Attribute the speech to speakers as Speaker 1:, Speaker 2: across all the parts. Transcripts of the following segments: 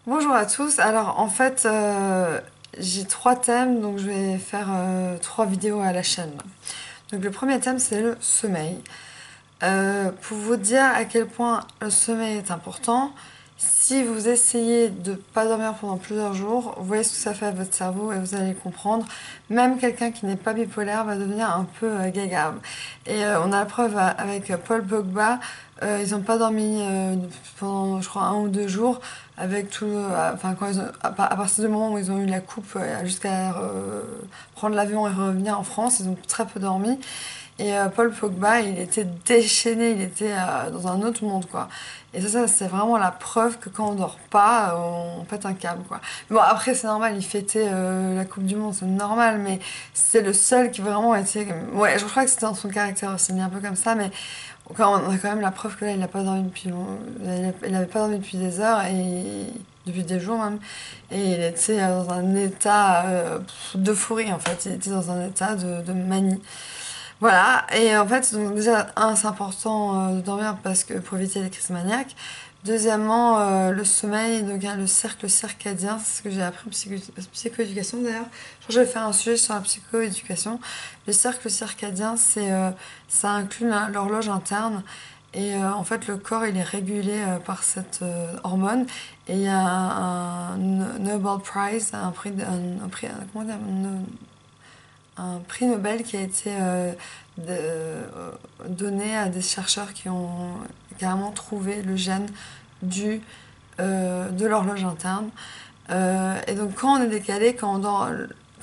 Speaker 1: Bonjour à tous. Alors en fait, j'ai trois thèmes, donc je vais faire trois vidéos à la chaîne. Donc le premier thème, c'est le sommeil. Pour vous dire à quel point le sommeil est important, si vous essayez de ne pas dormir pendant plusieurs jours, vous voyez ce que ça fait à votre cerveau et vous allez comprendre. Même quelqu'un qui n'est pas bipolaire va devenir un peu gaga. Et on a la preuve avec Paul Pogba. Ils n'ont pas dormi pendant, je crois, 1 ou 2 jours avec tout. Enfin, à partir du moment où ils ont eu la coupe jusqu'à prendre l'avion et revenir en France, ils ont très peu dormi. Et Paul Pogba, il était déchaîné, il était dans un autre monde, quoi. Et ça c'est vraiment la preuve que quand on dort pas, on pète un câble, quoi. Bon, après, c'est normal, il fêtait la Coupe du Monde, c'est normal, mais c'est le seul qui vraiment était... Ouais, je crois que c'était dans son caractère aussi, il est un peu comme ça, mais on a quand même la preuve que là, il n'a pas dormi depuis il n'avait pas dormi depuis des heures, et depuis des jours même, et il était dans un état d'euphorie, en fait. Il était dans un état de manie. Voilà, et en fait, donc déjà, c'est important de dormir parce que pour éviter les crises maniaques. Deuxièmement, le sommeil, donc il y a le cercle circadien, c'est ce que j'ai appris en psychoéducation d'ailleurs. Je crois que je vais faire un sujet sur la psychoéducation. Le cercle circadien, ça inclut l'horloge interne. Et en fait, le corps, il est régulé par cette hormone. Et il y a un Nobel Prize, comment dire, un prix Nobel qui a été donné à des chercheurs qui ont carrément trouvé le gène de l'horloge interne. Et donc quand on est décalé, quand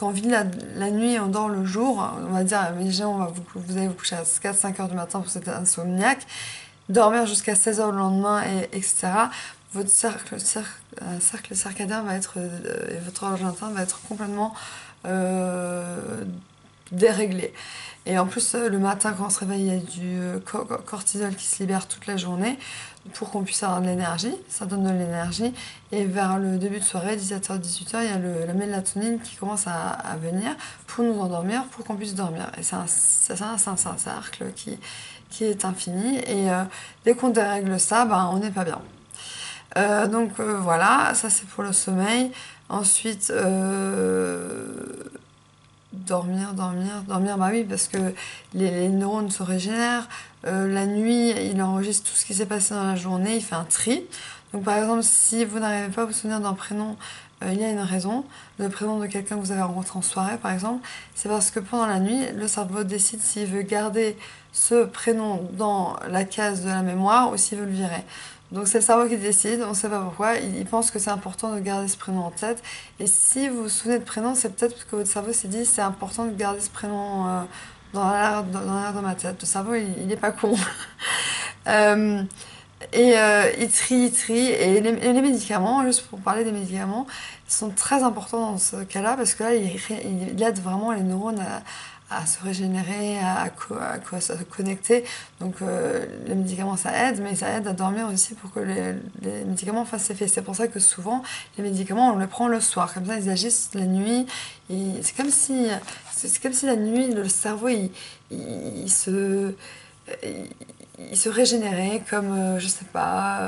Speaker 1: on vit la nuit et on dort le jour, on va dire, imaginez, vous allez vous coucher à 4-5 heures du matin pour cet insomniaque, dormir jusqu'à 16 heures le lendemain, etc. Votre cercle circadien va être, et votre horloge interne va être complètement euh, déréglé. Et en plus, le matin, quand on se réveille, il y a du cortisol qui se libère toute la journée pour qu'on puisse avoir de l'énergie. Ça donne de l'énergie. Et vers le début de soirée, 17h, 18h, il y a la mélatonine qui commence à venir pour nous endormir, pour qu'on puisse dormir. Et c'est un cercle qui est infini. Et dès qu'on dérègle ça, ben, on n'est pas bien. Voilà, ça c'est pour le sommeil. Ensuite, dormir, bah oui, parce que les neurones se régénèrent. La nuit, il enregistre tout ce qui s'est passé dans la journée, il fait un tri. Donc par exemple, si vous n'arrivez pas à vous souvenir d'un prénom, il y a une raison. Le prénom de quelqu'un que vous avez rencontré en soirée, par exemple, c'est parce que pendant la nuit, le cerveau décide s'il veut garder ce prénom dans la case de la mémoire ou s'il veut le virer. Donc c'est le cerveau qui décide, on ne sait pas pourquoi, il pense que c'est important de garder ce prénom en tête. Et si vous vous souvenez de prénom, c'est peut-être parce que votre cerveau s'est dit c'est important de garder ce prénom dans l'air de ma tête. Le cerveau, il est pas con. Euh, il trie. Et les médicaments, juste pour parler des médicaments, sont très importants dans ce cas-là parce que là, il aide vraiment les neurones à se régénérer, à se connecter. Donc les médicaments, ça aide, mais ça aide à dormir aussi pour que les médicaments fassent effet. C'est pour ça que souvent, les médicaments, on les prend le soir. Comme ça, ils agissent la nuit. C'est comme si la nuit, le cerveau, il se il se régénérait comme, je sais pas,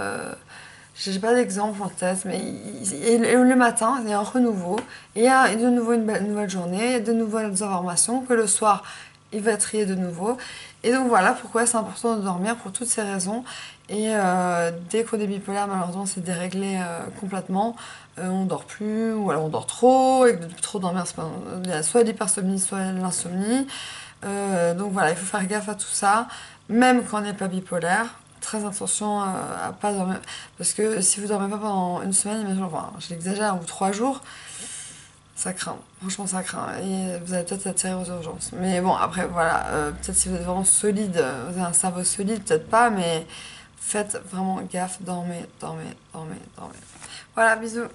Speaker 1: j'ai pas d'exemple en tête, mais et le matin, il y a un renouveau, et il y a de nouveau une nouvelle journée, de nouvelles informations, que le soir, il va trier de nouveau. Et donc voilà pourquoi c'est important de dormir, pour toutes ces raisons. Et dès qu'on est bipolaire, malheureusement, c'est déréglé complètement. On dort plus, ou alors on dort trop, et de trop dormir, il y a soit l'hypersomnie, soit l'insomnie. Donc voilà, il faut faire gaffe à tout ça, même quand on n'est pas bipolaire. Très attention à pas dormir. Parce que si vous dormez pas pendant une semaine, imaginons, enfin, je l'exagère, ou 3 jours, ça craint. Franchement, ça craint. Et vous allez peut-être atterrir aux urgences. Mais bon, après, voilà. Peut-être si vous êtes vraiment solide, vous avez un cerveau solide, peut-être pas, mais faites vraiment gaffe. Dormez. Voilà, bisous.